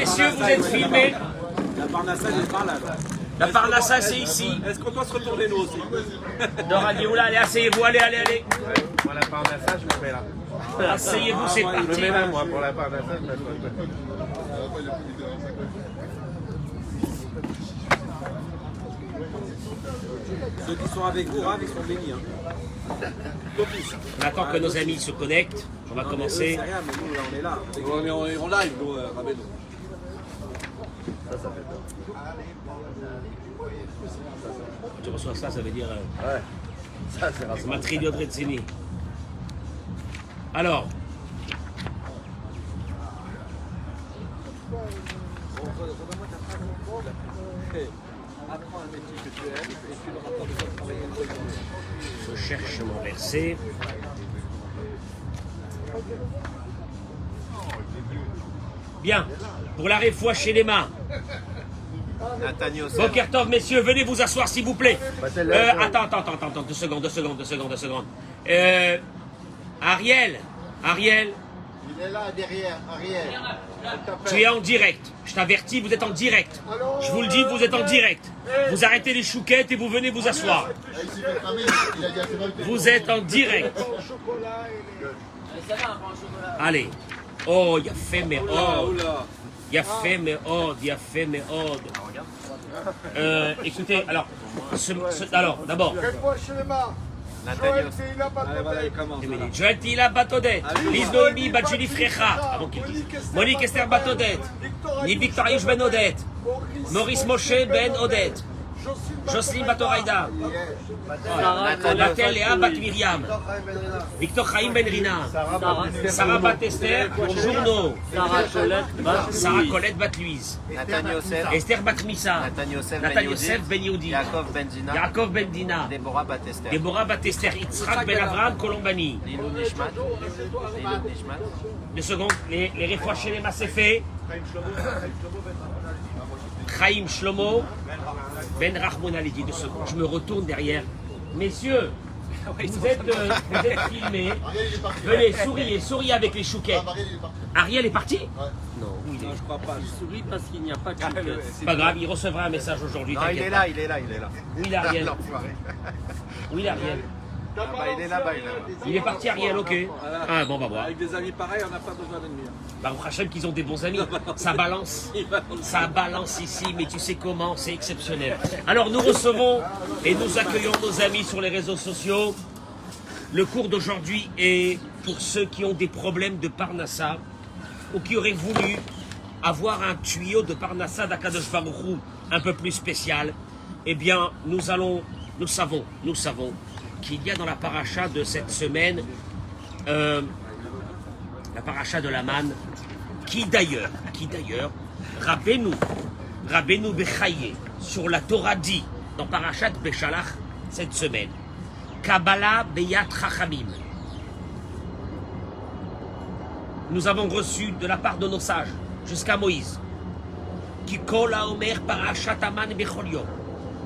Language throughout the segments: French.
messieurs, vous êtes filmés. La Parnassa, elle est par là. La Parnassa, c'est ici. Est-ce qu'on doit se retourner nous aussi? Dora Dioula, allez, asseyez-vous, allez. Moi, la Parnassa, je me mets là. Asseyez-vous, c'est Je me parti. mets là, moi, pour la Parnassa, je me mets là. Ceux qui sont avec vous, Rav, ils sont bénis. Hein. On attend que nos amis se connectent. On va commencer. C'est rien, mais nous, là, on est là. On est en live, nous, Rabbeinu. Tu reçois ça, ça veut dire. Ouais. Ça, c'est C'est rassurant. ma triote Retsini. Alors. Apprends un métier que tu aimes et tu n'auras pas besoin de travailler dans le monde. Je cherche mon verset. Bien. Pour la réfoua chez les mains. Nathaniel Boker Tov, messieurs, venez vous asseoir s'il vous plaît. Attends, 2 secondes. Ariel. Il est là derrière, Ariel. Tu es en direct. Je t'avertis, vous êtes en direct. Je vous le dis, vous êtes en direct. Vous arrêtez les chouquettes et vous venez vous asseoir. Vous êtes en direct. Allez. Oh, il a fait mes ordres. Il a fait mes ordres. Écoutez, alors, d'abord, Nathaniel Allez, voilà, il commence. voilà. Joël Tila Batodet, Lise Noémie Badjuli Frecha, avant qu'il dise, Monique Esther Batodet, Ni Victor Ayush Ben Odet, Maurice Moshe Ben Odet, Jocelyne Batoraïda, Nathel Léa Bat Myriam, Victor Chaim Ben Rina, Sarah Bat Esther, Journo, Sarah Colette Bat Louise, Nathaniel Yosef, Esther Bat Missa, Nathaniel Yosef Ben Yehudi, Yaakov Ben Dina, Yaakov Ben Dina, Déborah Batester, Déborah Bat Esther, Yitzhak Ben Avraham Colombani. Lilou Nishmat, 2 secondes, les réfois chez les mains, c'est fait. Chaim Shlomo, Ben Rahmon Aledi, 2 secondes. Je me retourne derrière. Messieurs, vous êtes filmés. Venez, souriez avec les chouquettes. Ariel est parti? Non, où il est? Je crois pas. Je souris parce qu'il n'y a pas de chouquette. C'est pas grave, il recevra un message aujourd'hui. Non, il t'inquiète est pas. là, il est là. Où il est Ariel? L'enfoiré. Où il est Ariel? Ah bah, il est là-bas, Il est parti Ariel, ok. Voilà. Ah bon, on va voir. Avec des amis pareils, on n'a pas besoin d'ennemis. Baruch Hashem qu'ils ont des bons amis. Ça balance. Ça balance ici, mais tu sais comment, c'est exceptionnel. Alors nous recevons et nous accueillons nos amis sur les réseaux sociaux. Le cours d'aujourd'hui est pour ceux qui ont des problèmes de Parnassa ou qui auraient voulu avoir un tuyau de Parnassa d'Akadosh Baruch Hu un peu plus spécial. Eh bien, nous savons qu'il y a dans la paracha de cette semaine la paracha de la manne, qui d'ailleurs, Rabbeinu Bechaye, sur la Torah dit, dans parachat Beshalach, cette semaine, Kabbalah Beyat Chachamim. Nous avons reçu de la part de nos sages, jusqu'à Moïse, qui kol haomer parachat aman bechol yom,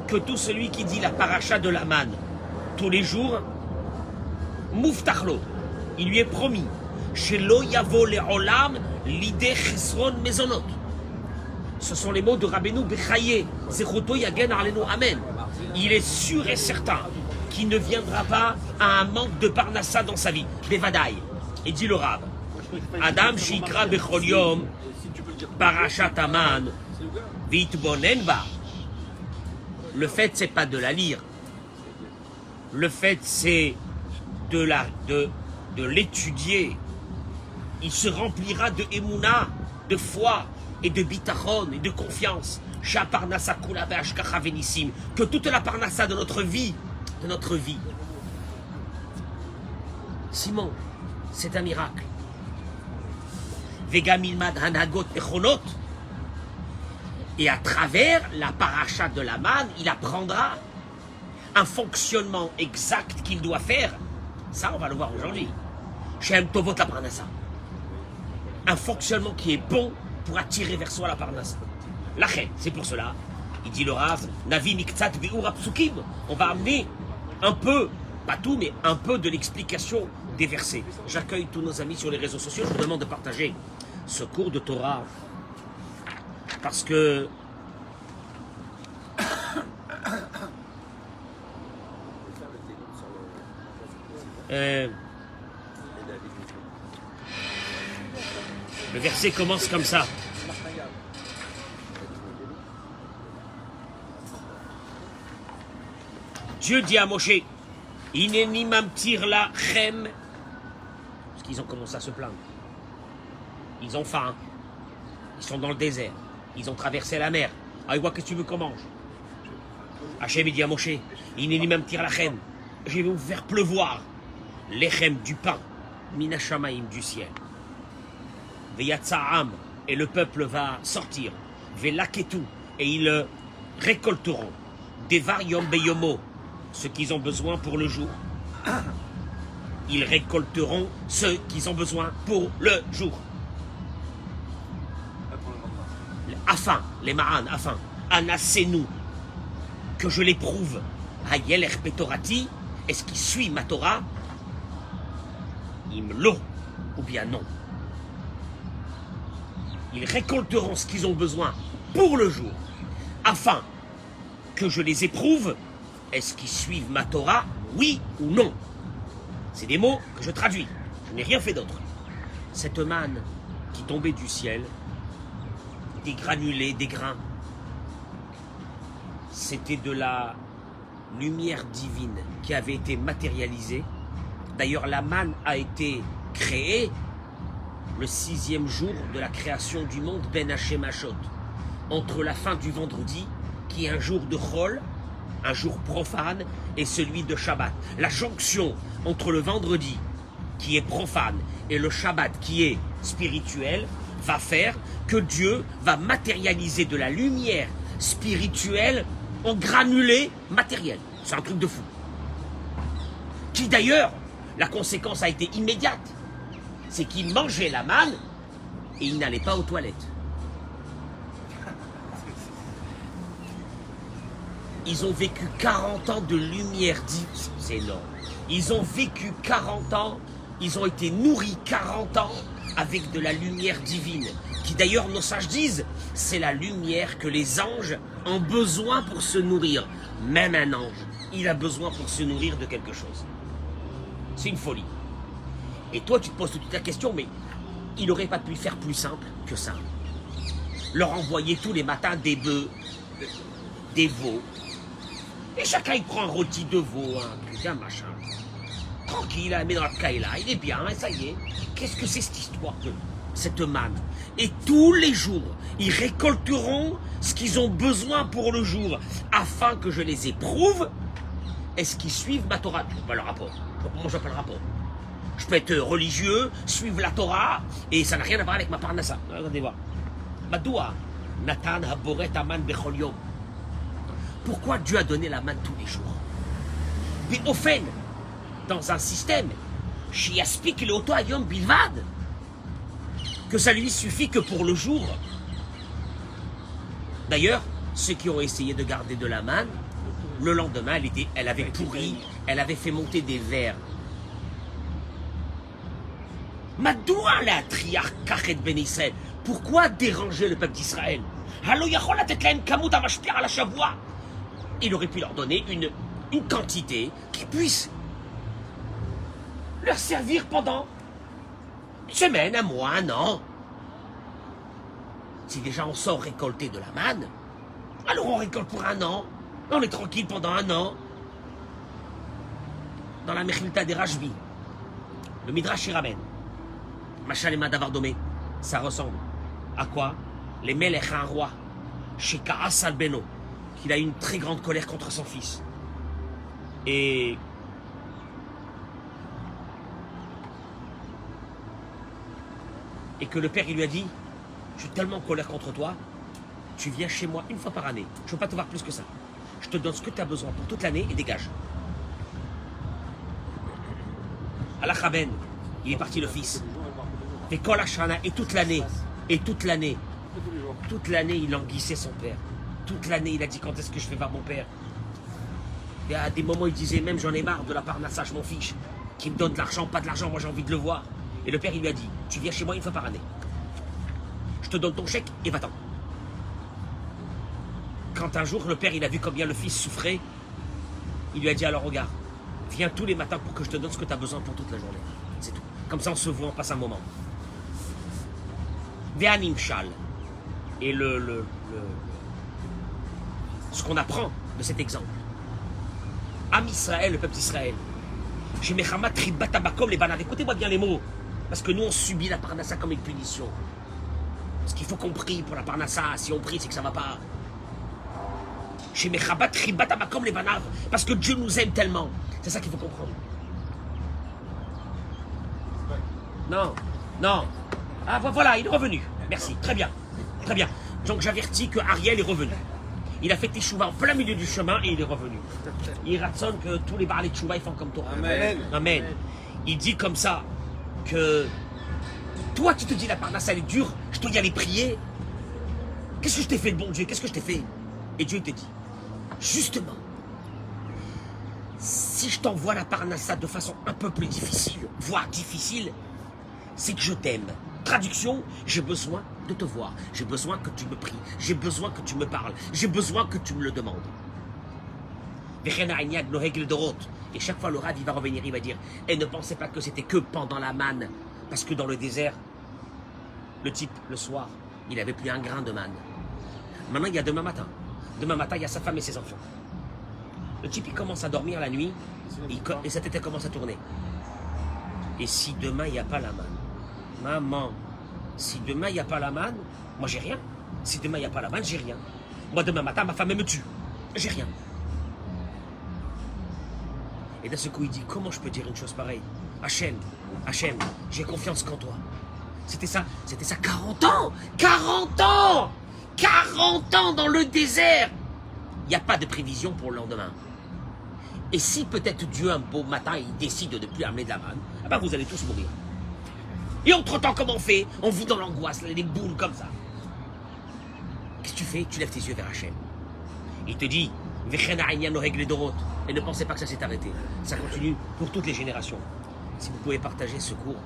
que tout celui qui dit la paracha de la manne tous les jours, Mouftachlo, il lui est promis, Shelo yavo le'olam l'idée chisron mezonot. Ce sont les mots de Rabbeinu Bechaye, Zechuto yagen alenu amen. Il est sûr et certain qu'il ne viendra pas à un manque de parnassa dans sa vie. Bevadaï. Et dit le Rab, Adam shikra bechol yom parashat aman vitbonen ba. Le fait, c'est pas de la lire. Le fait, c'est de l'étudier. Il se remplira de émouna, de foi et de bitachon et de confiance. Que toute la parnassa de notre vie, Simon, c'est un miracle. Et à travers la paracha de la manne, il apprendra un fonctionnement exact qu'il doit faire. Ça, on va le voir aujourd'hui. Shem Tovot la parnassa. Un fonctionnement qui est bon pour attirer vers soi la parnassa. La reine, c'est pour cela. Il dit le Rav, Navi Miktsat Bi'ur Apsukim. On va amener un peu, pas tout, mais un peu de l'explication des versets. J'accueille tous nos amis sur les réseaux sociaux. Je vous demande de partager ce cours de Torah Parce que le verset commence comme ça. Dieu dit à Moshe, Ineni mamtir la chem. Parce qu'ils ont commencé à se plaindre. Ils ont faim. Ils sont dans le désert. Ils ont traversé la mer. Ah, qu'est-ce que tu veux qu'on mange? Hachem dit à Moshe, Ineni mamtir la chem. Je vais vous faire pleuvoir. Lechem du pain. Minashamaim du ciel. Veyatza'am. Et le peuple va sortir. Velaketu. Et ils récolteront. Devar yom beyomo. Ce qu'ils ont besoin pour le jour. Ils récolteront ce qu'ils ont besoin pour le jour. Afin, les ma'an, afin, anasenu, que je l'éprouve, hayel petorati, est-ce qu'il suit ma Torah? Imlo, ou bien non. Ils récolteront ce qu'ils ont besoin pour le jour, afin que je les éprouve. Est-ce qu'ils suivent ma Torah, oui ou non? C'est des mots que je traduis. Je n'ai rien fait d'autre. Cette manne qui tombait du ciel, des granulés, des grains, c'était de la lumière divine qui avait été matérialisée. D'ailleurs, la manne a été créée le 6e jour de la création du monde, Ben Hashem Hashot, entre la fin du vendredi, qui est un jour de Chol, un jour profane, et celui de Shabbat. La jonction entre le vendredi, qui est profane, et le Shabbat, qui est spirituel, va faire que Dieu va matérialiser de la lumière spirituelle en granulé matériel. C'est un truc de fou. Qui d'ailleurs, la conséquence a été immédiate. C'est qu'il mangeait la manne et il n'allait pas aux toilettes. Ils ont vécu 40 ans de lumière divine. C'est énorme. Ils ont vécu 40 ans, ils ont été nourris 40 ans avec de la lumière divine. Qui d'ailleurs, nos sages disent, c'est la lumière que les anges ont besoin pour se nourrir. Même un ange, il a besoin pour se nourrir de quelque chose. C'est une folie. Et toi, tu te poses toute la question, mais il n'aurait pas pu faire plus simple que ça. Leur envoyer tous les matins des bœufs, des veaux. Et chacun, il prend un rôti de veau, un truc, un machin. Tranquille, il la met dans la caïla, il est bien, et ça y est. Qu'est-ce que c'est cette histoire de cette manne? Et tous les jours, ils récolteront ce qu'ils ont besoin pour le jour, afin que je les éprouve. Est-ce qu'ils suivent ma Torah? Je ne vois pas le rapport. Moi, je vois pas le rapport. Je peux être religieux, suivre la Torah, et ça n'a rien à voir avec ma parnassa. Regardez voir. Madoua, Nathan haboret aman bechol yom. Pourquoi Dieu a donné la manne tous les jours? Mais au fait, dans un système, shiaspik le auto ayom bilvad, que ça lui suffit que pour le jour. D'ailleurs, ceux qui ont essayé de garder de la manne, le lendemain, elle avait pourri, elle avait fait monter des vers. Madoua la triarche kachet ben Israël. Pourquoi déranger le peuple d'Israël? Il aurait pu leur donner une quantité qui puisse leur servir pendant une semaine, un mois, un an. Si déjà on sort récolter de la manne, alors on récolte pour un an. On est tranquille pendant un an. Dans la Mechilta des Rajbi, le Midrash y ramène. Machalema Davardomé, ça ressemble à quoi? Les Melech, un roi, chez Ka'as al-Beno, qu'il a eu une très grande colère contre son fils. Et que le père, il lui a dit, je suis tellement en colère contre toi, tu viens chez moi une fois par année. Je ne veux pas te voir plus que ça. Je te donne ce que tu as besoin pour toute l'année et dégage. À la Chaben, il est parti le fils. Et Kol Hashana, et toute l'année, il languissait son père. Toute l'année, il a dit, quand est-ce que je vais voir mon père? Et à des moments, il disait, même j'en ai marre de la parnassa, je m'en fiche. Qui me donne de l'argent, pas de l'argent, moi j'ai envie de le voir. Et le père, il lui a dit, tu viens chez moi une fois par année. Je te donne ton chèque et va-t'en. Quand un jour le père il a vu combien le fils souffrait, il lui a dit alors regarde, viens tous les matins pour que je te donne ce que tu as besoin pour toute la journée. C'est tout. Comme ça on se voit, on passe un moment. Ve'animshal. Et ce qu'on apprend de cet exemple. Am Israël, le peuple d'Israël. Écoutez-moi bien les mots. Parce que nous on subit la parnassa comme une punition. Parce qu'il faut qu'on prie pour la parnassa. Si on prie, c'est que ça ne va pas. Parce que Dieu nous aime tellement. C'est ça qu'il faut comprendre. Non, non. Ah voilà, il est revenu. Merci, très bien. Très bien. Donc j'avertis que Ariel est revenu. Il a fait Teshuvah en plein milieu du chemin et il est revenu. Il raconte que tous les barlets de Teshuvah ils font comme toi. Amen. Amen. Il dit comme ça que toi tu te dis la parnasse elle est dure, je dois y aller prier. Qu'est-ce que je t'ai fait, le bon Dieu? Qu'est-ce que je t'ai fait? Et Dieu te dit, justement, si je t'envoie la parnassa de façon un peu plus difficile, voire difficile, c'est que je t'aime. Traduction, j'ai besoin de te voir, j'ai besoin que tu me pries, j'ai besoin que tu me parles, j'ai besoin que tu me le demandes. Et chaque fois le Rav il va revenir, il va dire, et ne pensez pas que c'était que pendant la manne, parce que dans le désert, le type, le soir, il n'avait plus un grain de manne. Maintenant, il y a demain matin. Demain matin, il y a sa femme et ses enfants. Le type, il commence à dormir la nuit, et sa tête, elle commence à tourner. Et si demain, il n'y a pas la manne, maman, si demain, il n'y a pas la manne, moi, j'ai rien. Si demain, il n'y a pas la manne, j'ai rien. Moi, demain matin, ma femme, elle me tue. J'ai rien. Et d'un seul coup, il dit, comment je peux dire une chose pareille? Hachem, j'ai confiance qu'en toi. C'était ça 40 ans 40 ans 40 ans dans le désert. Il n'y a pas de prévision pour le lendemain. Et si peut-être Dieu, un beau matin, il décide de ne plus amener de la manne, eh ben vous allez tous mourir. Et entre-temps, comment on fait? On vit dans l'angoisse, les boules comme ça. Qu'est-ce que tu fais? Tu lèves tes yeux vers Hachem. Il te dit, et ne pensez pas que ça s'est arrêté. Ça continue pour toutes les générations. Si vous pouvez partager ce cours,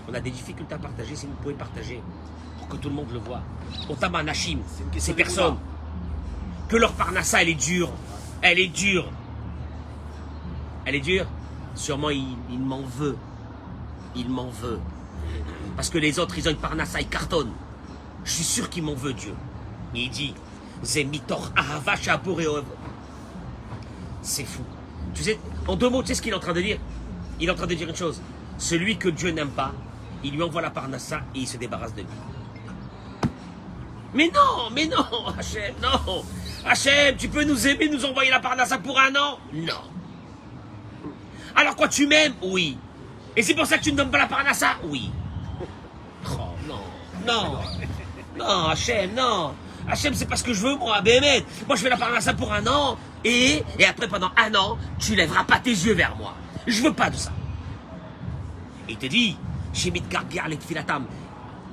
on a des difficultés à partager, si vous pouvez partager, pour que tout le monde le voit. Otama Nashim, ces personnes, que leur parnassa, elle est dure. Elle est dure. Elle est dure. Sûrement, il m'en veut. Il m'en veut. Parce que les autres, ils ont une parnassa, ils cartonnent. Je suis sûr qu'il m'en veut, Dieu. Et il dit, Zemitor Ahava Shabureov. C'est fou. Tu sais, en deux mots, tu sais ce qu'il est en train de dire? Il est en train de dire une chose. Celui que Dieu n'aime pas, il lui envoie la parnassa et il se débarrasse de lui. Mais non, Hachem, non. Hachem, tu peux nous aimer, nous envoyer la parnassa pour un an? Non. Alors quoi, tu m'aimes? Oui. Et c'est pour ça que tu ne donnes pas la parnassa? Oui. Oh, non, Hachem, non. Hachem, c'est pas ce que je veux, moi, Béhémet. Moi, je fais la parnassa pour un an, et après, pendant un an, tu lèveras pas tes yeux vers moi. Je veux pas de ça. Et il te dit,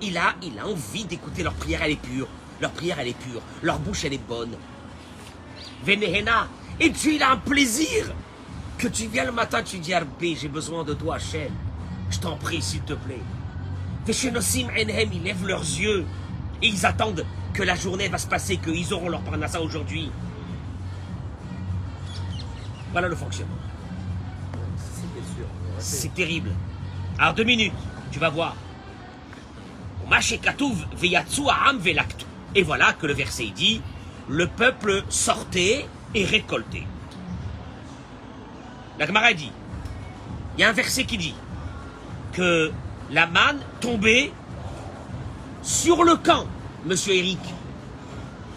il a envie d'écouter leur prière, elle est pure. Leur prière, elle est pure. Leur bouche, elle est bonne. Venehena. Et Dieu, il a un plaisir. Que tu viens le matin, tu dis, Arbé, j'ai besoin de toi, Hachem. Je t'en prie, s'il te plaît. Veshenosim enhem, ils lèvent leurs yeux. Et ils attendent que la journée va se passer, qu'ils auront leur parnassa aujourd'hui. Voilà le fonctionnement. C'est terrible. Alors 2 minutes, tu vas voir. Et voilà que le verset dit, le peuple sortait et récoltait. La Gemara dit, il y a un verset qui dit que la manne tombait sur le camp, monsieur Eric.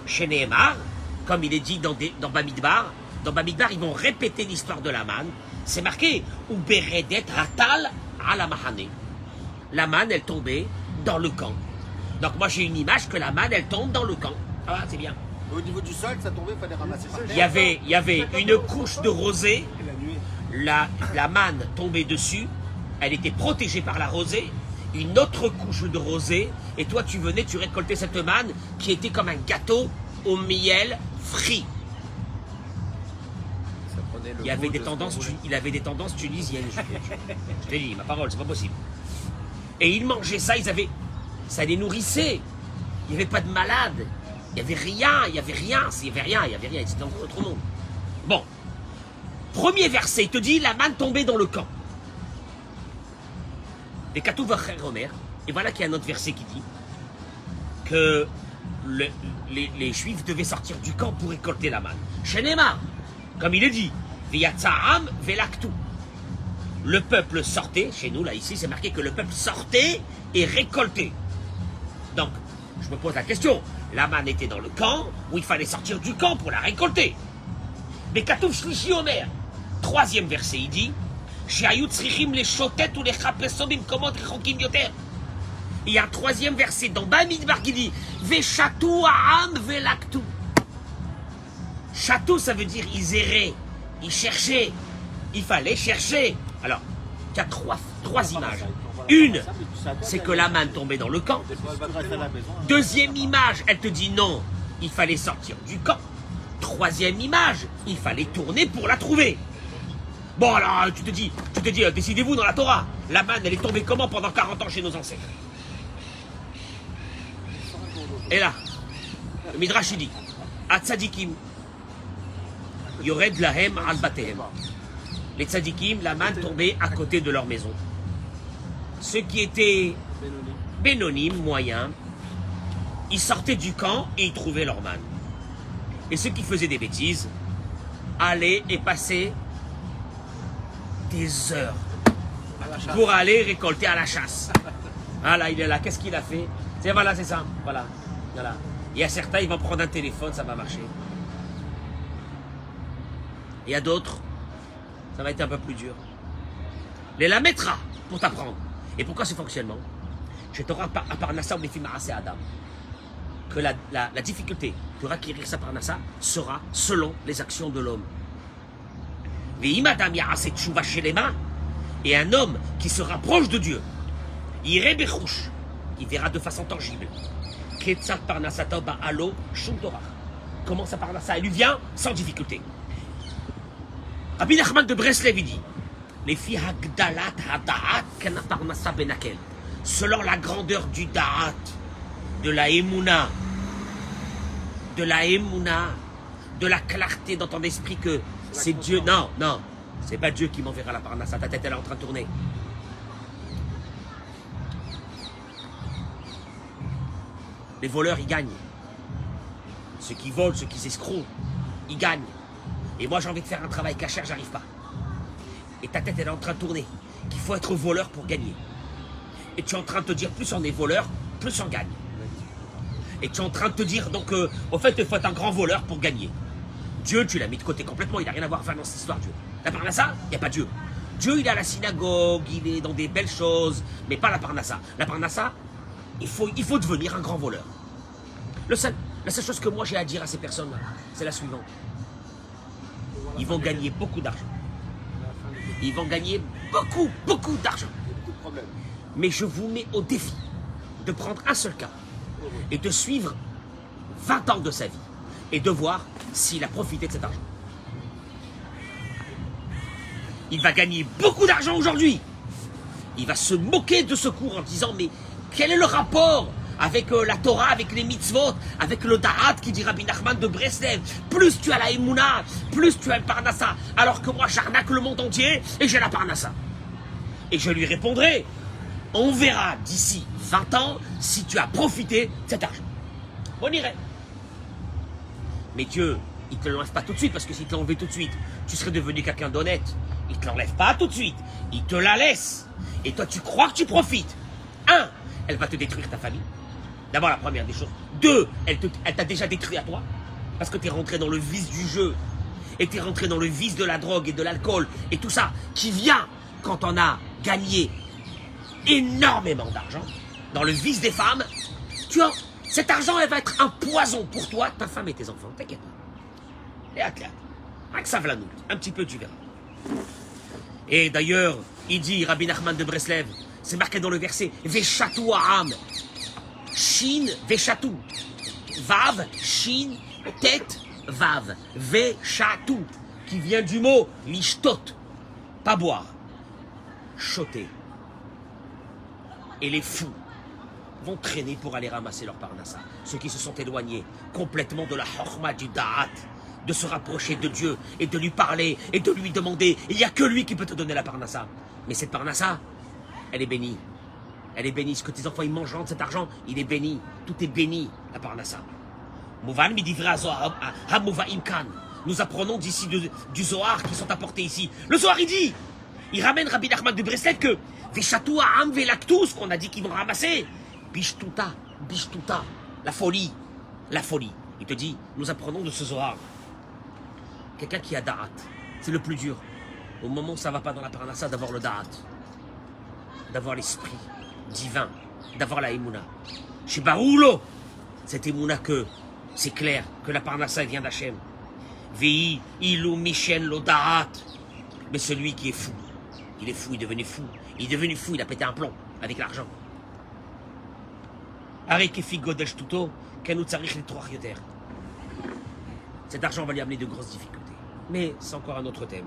Chez Nehemar, comme il est dit dans Bamidbar, ils vont répéter l'histoire de la manne. C'est marqué, ou beredet ratal à la mahane. La manne, elle tombait dans le camp. Donc moi j'ai une image que la manne, elle tombe dans le camp. Ah, c'est bien. Au niveau du sol, ça tombait, il fallait ramasser par terre. Il y avait une couche de rosée. La manne tombait dessus. Elle était protégée par la rosée. Une autre couche de rosée. Et toi, tu venais, tu récoltais cette manne qui était comme un gâteau au miel frit. Il avait des tendances tunisiennes. Je te dis, ma parole, c'est pas possible. Et ils mangeaient ça, ça les nourrissait. Il n'y avait pas de malades. Il n'y avait rien, c'était dans notre monde. Bon. Premier verset, il te dit, la manne tombait dans le camp. Et Katuv Acher Omer, et voilà qu'il y a un autre verset qui dit que les Juifs devaient sortir du camp pour récolter la manne. Shenema, comme il est dit, V'yatza'am velaktu. Le peuple sortait, chez nous, là, ici, c'est marqué que le peuple sortait et récoltait. Donc, je me pose la question, la manne était dans le camp, où il fallait sortir du camp pour la récolter. Mais Katuv Shlishi Omer, troisième verset, il dit, She'ayut tzrichim les chotet ou les chapesom bimkomot rechokim yoter. Il y a un troisième verset dans Bamidbar qui dit, Ve'shatu ha'am velaktu. Chatou, ça veut dire ils erraient, ils cherchaient, il fallait chercher. Alors, il y a trois images. Une, c'est que la manne tombait dans le camp. Deuxième image, elle te dit non, il fallait sortir du camp. Troisième image, il fallait tourner pour la trouver. Bon alors, tu te dis, décidez-vous dans la Torah. La manne, elle est tombée comment pendant 40 ans chez nos ancêtres? Et là, le Midrash il dit, Atzadikim, Yored lahem al batehem. Les tzadikim, la manne tombait à côté de leur maison. Ceux qui étaient bénonymes, moyens, ils sortaient du camp et ils trouvaient leur manne. Et ceux qui faisaient des bêtises allaient et passaient des heures pour aller récolter à la chasse. Ah là, il est là, qu'est-ce qu'il a fait? Voilà, c'est ça, voilà. Il y a certains, ils vont prendre un téléphone, ça va marcher. Il y a d'autres, ça va être un peu plus dur. Les la mettra pour t'apprendre. Et pourquoi ce fonctionnement? Je t'aurai à Parnassa ou les Fimarasé Adam. Que la difficulté pour acquérir sa Parnassa sera selon les actions de l'homme. Et un homme qui se rapproche de Dieu, il verra de façon tangible. Comment sa Parnassa lui vient sans difficulté. Rabbi Nachman de Breslev dit, selon la grandeur du da'at, de la émouna, de la clarté dans ton esprit que c'est Dieu. Non, c'est pas Dieu qui m'enverra la Parnassa, ta tête elle est en train de tourner. Les voleurs ils gagnent. Ceux qui volent, ceux qui escroquent, ils gagnent. Et moi j'ai envie de faire un travail cachère, j'arrive pas. Et ta tête elle est en train de tourner. Qu'il faut être voleur pour gagner. Et tu es en train de te dire plus on est voleur, plus on gagne. Et tu es en train de te dire donc au fait il faut être un grand voleur pour gagner. Dieu tu l'as mis de côté complètement, il n'a rien à voir à faire dans cette histoire Dieu. La Parnassa, il n'y a pas Dieu. Dieu il est à la synagogue, il est dans des belles choses, mais pas la Parnassa. La Parnassa, il faut devenir un grand voleur. La seule chose que moi j'ai à dire à ces personnes-là, c'est la suivante. Ils vont gagner beaucoup d'argent. Ils vont gagner beaucoup d'argent. Mais je vous mets au défi de prendre un seul cas et de suivre 20 ans de sa vie et de voir s'il a profité de cet argent. Il va gagner beaucoup d'argent aujourd'hui. Il va se moquer de ce cours en disant mais quel est le rapport avec la Torah, avec les mitzvot, avec le da'at qui dit Rabbi Nachman de Breslev. Plus tu as la Emouna, plus tu as le Parnassa. Alors que moi j'arnaque le monde entier et j'ai la Parnassa. Et je lui répondrai, on verra d'ici 20 ans si tu as profité de cet argent. On irait. Mais Dieu, il ne te l'enlève pas tout de suite, parce que s'il te l'enlevait tout de suite, tu serais devenu quelqu'un d'honnête. Il ne te l'enlève pas tout de suite, il te la laisse. Et toi tu crois que tu profites. 1, elle va te détruire ta famille. D'abord la première des choses. 2, elle t'a déjà détruit à toi. Parce que tu es rentré dans le vice du jeu. Et tu es rentré dans le vice de la drogue et de l'alcool. Et tout ça qui vient quand on a gagné énormément d'argent. Dans le vice des femmes. Tu vois, cet argent, elle va être un poison pour toi, ta femme et tes enfants. T'inquiète pas. Et athlète. Avec ça, nous. Un petit peu, tu verras. Et d'ailleurs, il dit, Rabbi Nachman de Breslev, c'est marqué dans le verset, Veshatou Aham. Shin, Veshatou. Vav, Shin, Tet, Vav. Veshatou. Qui vient du mot lishtot. Pas boire. Choter. Et les fous vont traîner pour aller ramasser leur parnassa. Ceux qui se sont éloignés complètement de la chorma du da'at, de se rapprocher de Dieu et de lui parler et de lui demander. Il n'y a que lui qui peut te donner la parnassa. Mais cette parnassa, elle est bénie. Elle est bénie. Ce que tes enfants ils mangent de cet argent, il est béni. Tout est béni, la parnassa. Mouvan midivra zohar hamuvaim kan. Nous apprenons d'ici du Zohar qui sont apportés ici. Le Zohar il dit, il ramène Rabbi Nachman de Breslev que Veshatou Ha'am Velaktus, qu'on a dit qu'ils vont ramasser. Bishtuta, la folie. Il te dit, nous apprenons de ce Zohar. Quelqu'un qui a Da'at, c'est le plus dur. Au moment où ça ne va pas dans la parnassa, d'avoir le Da'at, d'avoir l'esprit divin, d'avoir la Emouna. Chez Baroulo, cette Emouna que c'est clair, que la parnassa vient d'Hachem. Vei ilou michen lo Da'at. Mais celui qui est fou, il est fou, il est devenu fou. Il est devenu fou, il a pété un plomb avec l'argent. Cet argent va lui amener de grosses difficultés. Mais c'est encore un autre thème.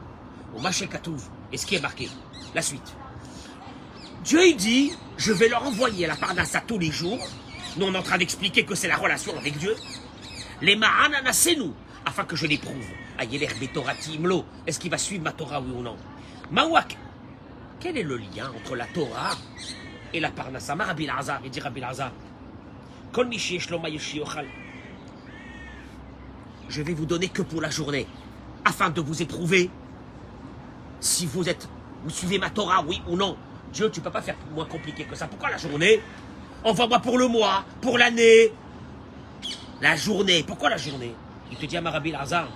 Au Maché Katouv, et ce qui est marqué, la suite. Dieu il dit, je vais leur envoyer la parnassa tous les jours. Nous on est en train d'expliquer que c'est la relation avec Dieu. Les Ma'ananasenu, afin que je l'éprouve. Ayeler Betorati Imlo, est-ce qu'il va suivre ma Torah oui ou non? Mawak, quel est le lien entre la Torah et la parnassa? Rabbi Elazar, il dit Rabbi Elazar, Kol mi sheyesh lo ma yochal. Je vais vous donner que pour la journée, afin de vous éprouver si vous suivez ma Torah, oui ou non. Dieu, tu ne peux pas faire moins compliqué que ça. Pourquoi la journée? Envoie-moi pour le mois, pour l'année. La journée. Pourquoi la journée? Il te dit à Rabbi Elazar,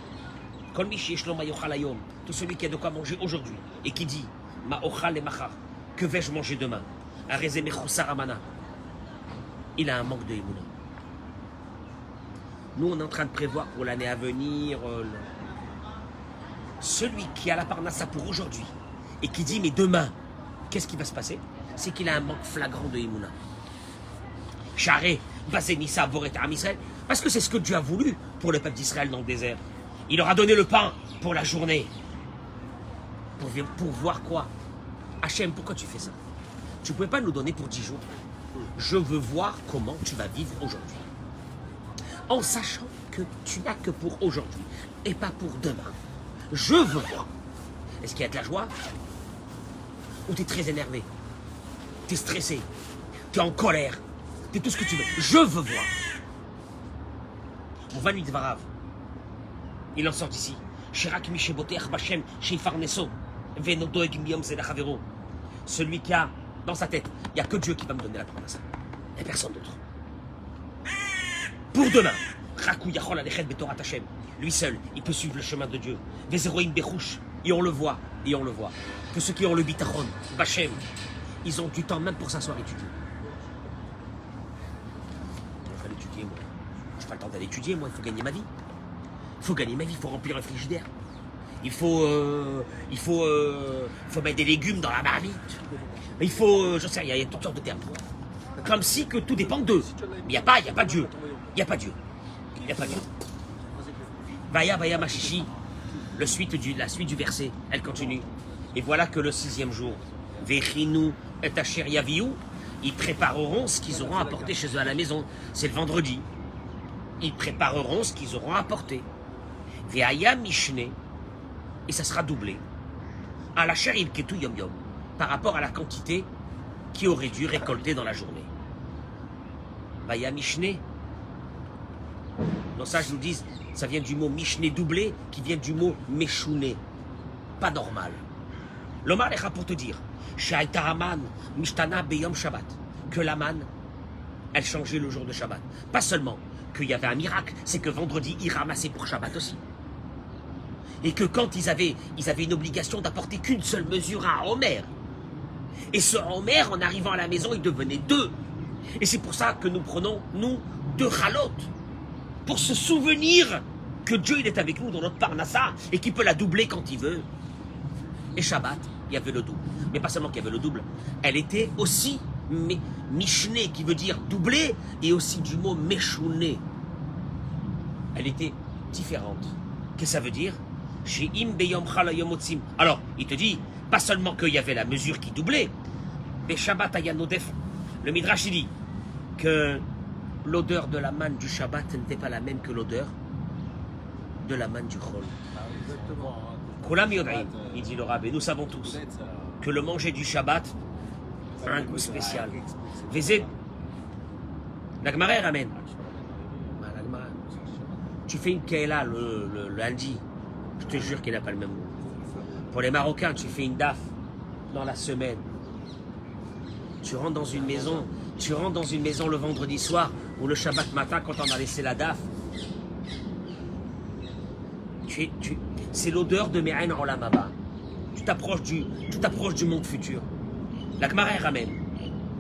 Kol mi sheyesh lo ma yochal hayom, tout celui qui a de quoi manger aujourd'hui et qui dit ma ochal et machar, que vais-je manger demain? Arezé mechoussar amana. Il a un manque de émouna. Nous, on est en train de prévoir pour l'année à venir. Celui qui a la parnassa pour aujourd'hui et qui dit, mais demain, qu'est-ce qui va se passer? C'est qu'il a un manque flagrant de émouna. Charé, Bazenissa, Voret Amisraël, parce que c'est ce que Dieu a voulu pour le peuple d'Israël dans le désert. Il leur a donné le pain pour la journée. Pour voir quoi? Hachem, pourquoi tu fais ça? Tu ne pouvais pas nous donner pour 10 jours. Je veux voir comment tu vas vivre aujourd'hui. En sachant que tu n'as que pour aujourd'hui et pas pour demain. Je veux voir. Est-ce qu'il y a de la joie? Ou tu es très énervé? Tu es stressé? Tu es en colère? Tu es tout ce que tu veux. Je veux voir. On va lui dire, il en sort d'ici. Celui qui a dans sa tête, il n'y a que Dieu qui va me donner la parnassa. Et personne d'autre. Pour demain, lui seul, il peut suivre le chemin de Dieu. Et on le voit, que ceux qui ont le bitachon, Bachem, ils ont du temps même pour s'asseoir et étudier. Je vais l'étudier, moi. Je n'ai pas le temps d'aller étudier, moi, il faut gagner ma vie. Il faut remplir un frigidaire. Il faut mettre des légumes dans la marmite. Il faut, je sais, il y a toutes sortes de termes. Comme si que tout dépend d'eux. Mais il n'y a pas Dieu. Il n'y a pas Dieu. Vaya Machichi, la suite du verset, elle continue. Et voilà que le 6e jour, Vechinu et Asher Yaviou, ils prépareront ce qu'ils auront apporté chez eux à la maison. C'est le vendredi. Ils prépareront ce qu'ils auront apporté. Veaya Mishne, et ça sera doublé. À la Sherim Ketu Yom Yom, par rapport à la quantité qui aurait dû récolter dans la journée. Vaya Mishne. Nos sages nous disent, ça vient du mot Mishne doublé, qui vient du mot Meshouné. Pas normal. L'Omar est pour te dire, Shaita Haman, Mishtana Beyom Shabbat, que la manne, elle changeait le jour de Shabbat. Pas seulement qu'il y avait un miracle, c'est que vendredi, ils ramassaient pour Shabbat aussi. Et que quand ils avaient une obligation d'apporter qu'une seule mesure à un Homer. Et ce Homer, en arrivant à la maison, il devenait 2. Et c'est pour ça que nous prenons, nous, 2 Chalot. Pour se souvenir que Dieu il est avec nous dans notre Parnassa et qu'il peut la doubler quand il veut. Et Shabbat, il y avait le double. Mais pas seulement qu'il y avait le double, elle était aussi Mishné, qui veut dire doublé, et aussi du mot Meshouné. Elle était différente. Qu'est-ce que ça veut dire? Alors, il te dit, pas seulement qu'il y avait la mesure qui doublait, mais Shabbat Ayanodef, le Midrash il dit que l'odeur de la manne du Shabbat n'était pas la même que l'odeur de la manne du Chol. Kulam Yodaim, il dit le Rav, et nous savons tous que le manger du Shabbat a un goût spécial. Vezé, la Gemara ramène. Tu fais une Kéla le lundi, je te jure qu'il n'a pas le même goût. Pour les Marocains, tu fais une daf dans la semaine. Tu rentres dans une maison le vendredi soir ou le Shabbat matin quand on a laissé la daf. C'est l'odeur de Me'ain Olam Haba. Tu t'approches du monde futur. La Gemara ramène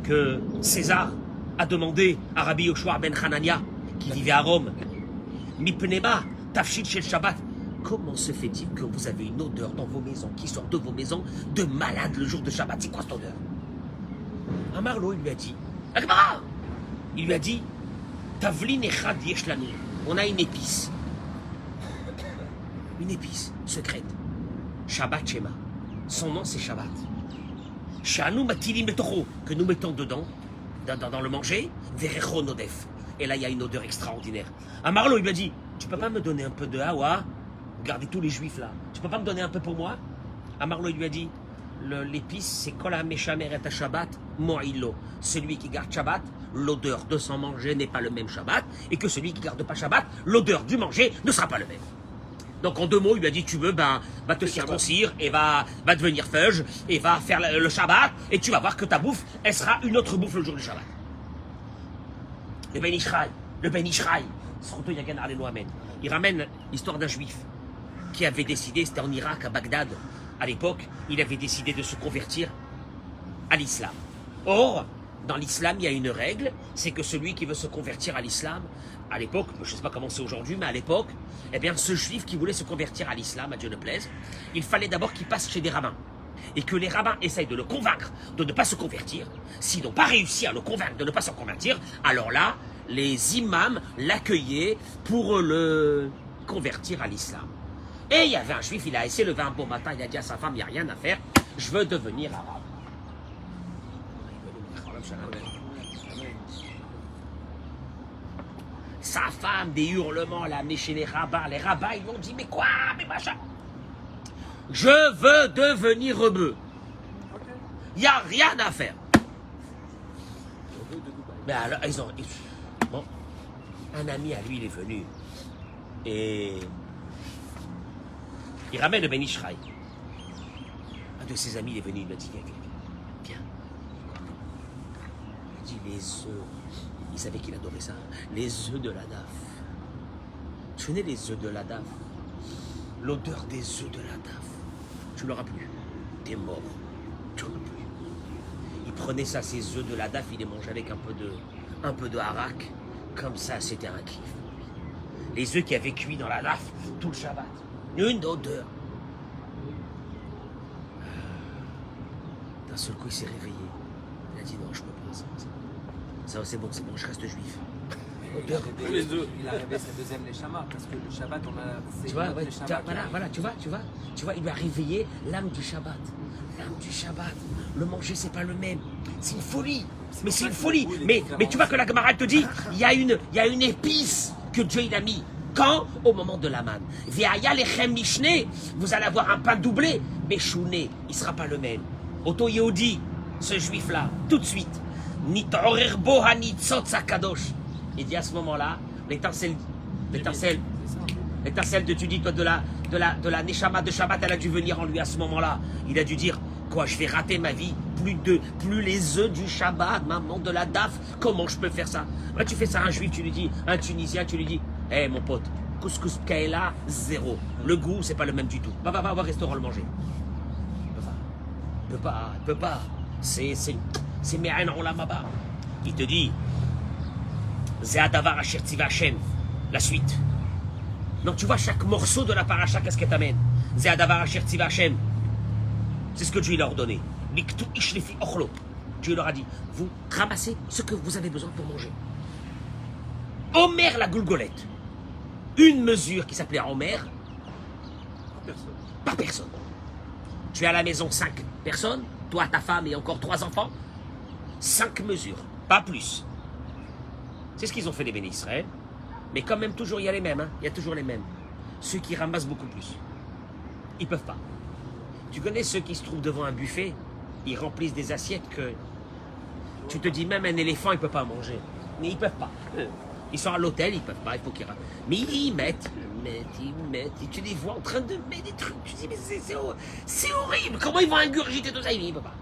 que César a demandé à Rabbi Yoshua ben Hanania, qui vivait à Rome, Mipnema, Tafshit chez le Shabbat. Comment se fait-il que vous avez une odeur dans vos maisons, qui sort de vos maisons, de malade le jour de Shabbat? C'est quoi cette odeur? Un Marlo, il lui a dit, la Gemara, il lui a dit, Tavlin echad yesh lanu. On a une épice secrète. Shabbat Shema. Son nom c'est Shabbat. Shanu matilim betocho, que nous mettons dedans, dans le manger, verecho nodef. Et là il y a une odeur extraordinaire. Amarlo il lui a dit, tu peux pas me donner un peu de hawa? Regardez tous les juifs là. Tu peux pas me donner un peu pour moi? Amarlo il lui a dit, l'épice c'est kol ha-meshamer et Shabbat mo'ilo. Celui qui garde Shabbat, l'odeur de son manger n'est pas le même Shabbat, et que celui qui garde pas Shabbat, l'odeur du manger ne sera pas le même. Donc en 2 mots, il lui a dit, tu veux, va te circoncire et va devenir feuge et va faire le Shabbat et tu vas voir que ta bouffe, elle sera une autre bouffe le jour du Shabbat. Le Ben Ishraï, surtout Yagan Alenu Amen. Il ramène l'histoire d'un juif qui avait décidé, c'était en Irak, à Bagdad, à l'époque, il avait décidé de se convertir à l'islam. Or, dans l'islam, il y a une règle, c'est que celui qui veut se convertir à l'islam, à l'époque, je ne sais pas comment c'est aujourd'hui, mais à l'époque, eh bien, ce juif qui voulait se convertir à l'islam, à Dieu ne plaise, il fallait d'abord qu'il passe chez des rabbins. Et que les rabbins essayent de le convaincre de ne pas se convertir. S'ils n'ont pas réussi à le convaincre de ne pas se convertir, alors là, les imams l'accueillaient pour le convertir à l'islam. Et il y avait un juif, il a essayé de lever un beau matin, il a dit à sa femme, il n'y a rien à faire, je veux devenir arabe. Sa femme, des hurlements, l'a amené chez les rabbins. Les rabbins, ils lui ont dit, mais quoi, mais machin. Je veux devenir rebeu. Il n'y a rien à faire. Mais alors, bon, un ami à lui, il est venu. Et il ramène le Ben Ishraï. Un de ses amis, il est venu, il m'a dit, viens. Il a dit, les œufs. Il savait qu'il adorait ça. Les œufs de la daf. Tu connais les œufs de la daf? L'odeur des œufs de la daf. Tu l'auras plus. T'es mort. Tu l'auras plus. Il prenait ça, ces œufs de la daf, il les mangeait avec un peu de harak. Comme ça, c'était un kiff. Les œufs qui avaient cuit dans la daf tout le Shabbat. Une odeur. D'un seul coup, il s'est réveillé. Il a dit non, je peux pas. Ça, c'est bon, je reste juif. Il a rêvé sa deuxième Neshama, parce que le Shabbat, on a. Tu vois, voilà, tu vois, il lui a réveillé l'âme du Shabbat. L'âme du Shabbat. Le manger, c'est pas le même. C'est une folie. Mais c'est une folie. Mais tu vois que la Gemara te dit, il y a une épice que Dieu il a mis. Quand? Au moment de la manne. Ve'aya lechem mishne, vous allez avoir un pain doublé, mais chouné, il sera pas le même. Oto Yehudi, ce juif-là, tout de suite. Il dit à ce moment-là, l'étincelle de tu dis toi de la Neshama de Shabbat, elle a dû venir en lui à ce moment-là. Il a dû dire, quoi, je vais rater ma vie, plus les œufs du Shabbat, maman de la daf, comment je peux faire ça? Là, tu fais ça à un juif, tu lui dis, un Tunisien, tu lui dis, hé mon pote, couscous kaela, 0. Le goût, c'est pas le même du tout. Va au restaurant le manger. Il peut pas. C'est Me'ain Olam Haba. Il te dit, Ze'adavar asher tiva Hashem, la suite. Donc tu vois, chaque morceau de la paracha, qu'est-ce qu'elle t'amène? Ze'adavar asher tiva Hashem. C'est ce que Dieu leur a ordonné. Miktu ishlefi ochlo. Dieu leur a dit, vous ramassez ce que vous avez besoin pour manger. Omer la goulgolette. Une mesure qui s'appelait Omer. Par personne. Tu es à la maison 5 personnes, toi, ta femme et encore 3 enfants. 5 mesures, pas plus. C'est ce qu'ils ont fait les bénis Israël. Mais quand même, toujours, il y a les mêmes. Hein. Il y a toujours les mêmes. Ceux qui ramassent beaucoup plus. Ils peuvent pas. Tu connais ceux qui se trouvent devant un buffet, ils remplissent des assiettes que tu te dis même un éléphant il peut pas manger. Mais ils peuvent pas. Ils sont à l'hôtel, ils peuvent pas, il faut qu'ils ramassent. Mais ils mettent. Et tu les vois en train de mettre des trucs. Tu te dis mais c'est horrible. Comment ils vont ingurgiter tout ça? Ils peuvent pas.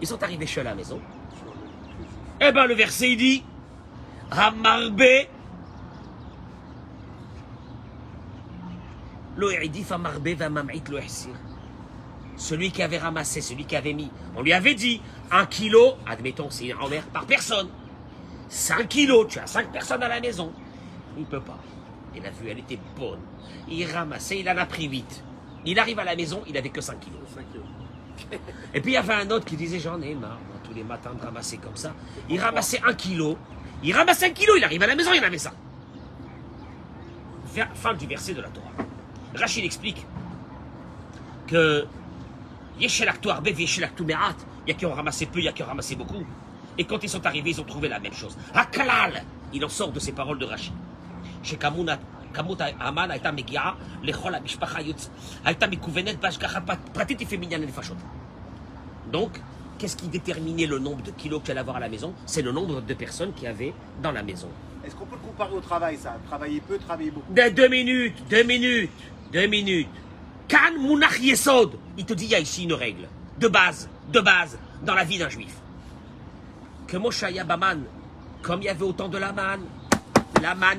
Ils sont arrivés chez eux à la maison. Eh ben le verset il dit Hamarbe celui qui avait ramassé, celui qui avait mis, on lui avait dit 1 kilo, admettons, c'est un envers par personne. 5 kilos, tu as 5 personnes à la maison. Il ne peut pas. Il a vu, elle était bonne. Il ramassait, il en a pris 8. Il arrive à la maison, il n'avait que 5 kilos. 5 kilos. Et puis il y avait un autre qui disait j'en ai marre, moi, tous les matins de ramasser comme ça. Il ramassait 1 kilo. Il ramasse 1 kilo, il arrive à la maison, il en avait ça. Fin du verset de la Torah. Rachid explique que il y a qui ont ramassé peu, il y a qui ont ramassé beaucoup. Et quand ils sont arrivés, ils ont trouvé la même chose. Hakalal, il en sort de ces paroles de Rachid. Chez Kamut Aman, Aïta Megia, Lechol Amishpacha Yutz, Aïta Mikouvenet, Bashgacha Pratit, il fait minyan les fachot. Donc, qu'est-ce qui déterminait le nombre de kilos que tu allais avoir à la maison? C'est le nombre de personnes qu'il y avait dans la maison. Est-ce qu'on peut le comparer au travail, ça? Travailler peu, travailler beaucoup. 2 minutes. Kan Munach Yesod. Il te dit, il y a ici une règle. De base, dans la vie d'un juif. Que Moshe Baman, comme il y avait autant de Laman,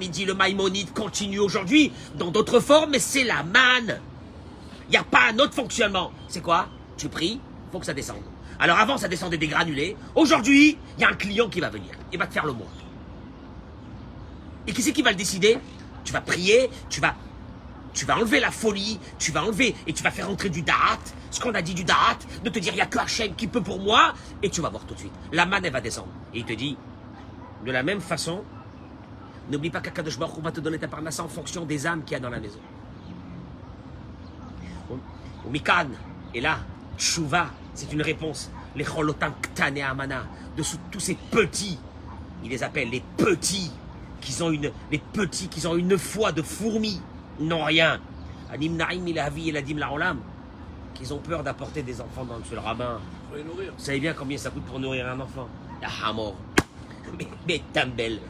il dit le Maïmonide continue aujourd'hui, dans d'autres formes, mais c'est la manne. Il n'y a pas un autre fonctionnement. C'est quoi? Tu pries, il faut que ça descende. Alors avant, ça descendait des granulés. Aujourd'hui, il y a un client qui va venir. Il va te faire le mois. Et qui c'est qui va le décider? Tu vas prier, tu vas enlever la folie, tu vas enlever et tu vas faire entrer du da'at, ce qu'on a dit du da'at, de te dire il n'y a que Hachem qui peut pour moi, et tu vas voir tout de suite. La manne, elle va descendre. Et il te dit, de la même façon, n'oublie pas qu'Akadosh Baruch Hu va te donner ta parnassa en fonction des âmes qu'il y a dans la maison. Ou Mikan, et là, Tshuva, c'est une réponse. Les Cholotan Ktane Amana, de tous ces petits, il les appelle les petits, qui ont une foi de fourmis. Non, rien. Anim Naim Ilavi et Ladim Laolam, qu'ils ont peur d'apporter des enfants dans le rabbin. Faut les nourrir. Vous savez bien combien ça coûte pour nourrir un enfant? La hamor. Mais Tembel,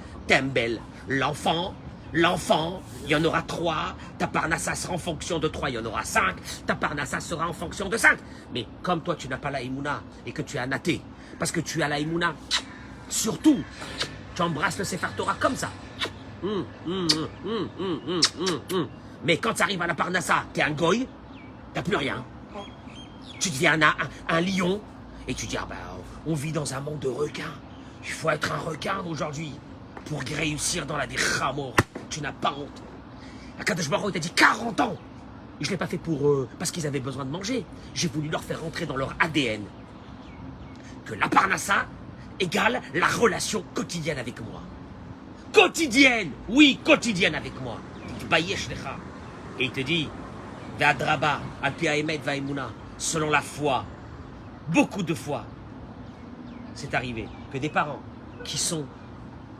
l'enfant, il y en aura 3, ta parnassa sera en fonction de 3, il y en aura 5, ta parnassa sera en fonction de 5. Mais comme toi tu n'as pas la Emouna et que tu es un athée, parce que tu as la Emouna, surtout, tu embrasses le Sefer Torah comme ça. Mais quand ça arrive à la parnassa, t'es un goy, t'as plus rien. Tu deviens un lion, et tu dis, ah ben, on vit dans un monde de requins. Il faut être un requin aujourd'hui pour réussir dans la déchamor. Tu n'as pas honte. Akadosh Baruch Hu t'a dit 40 ans. Je ne l'ai pas fait pour eux parce qu'ils avaient besoin de manger. J'ai voulu leur faire rentrer dans leur ADN que la parnassa égale la relation quotidienne avec moi. Quotidienne, oui, quotidienne avec moi. Et il te dit, Ve'adraba, al-pi ha'emet va'emuna, selon la foi, beaucoup de foi, c'est arrivé que des parents qui sont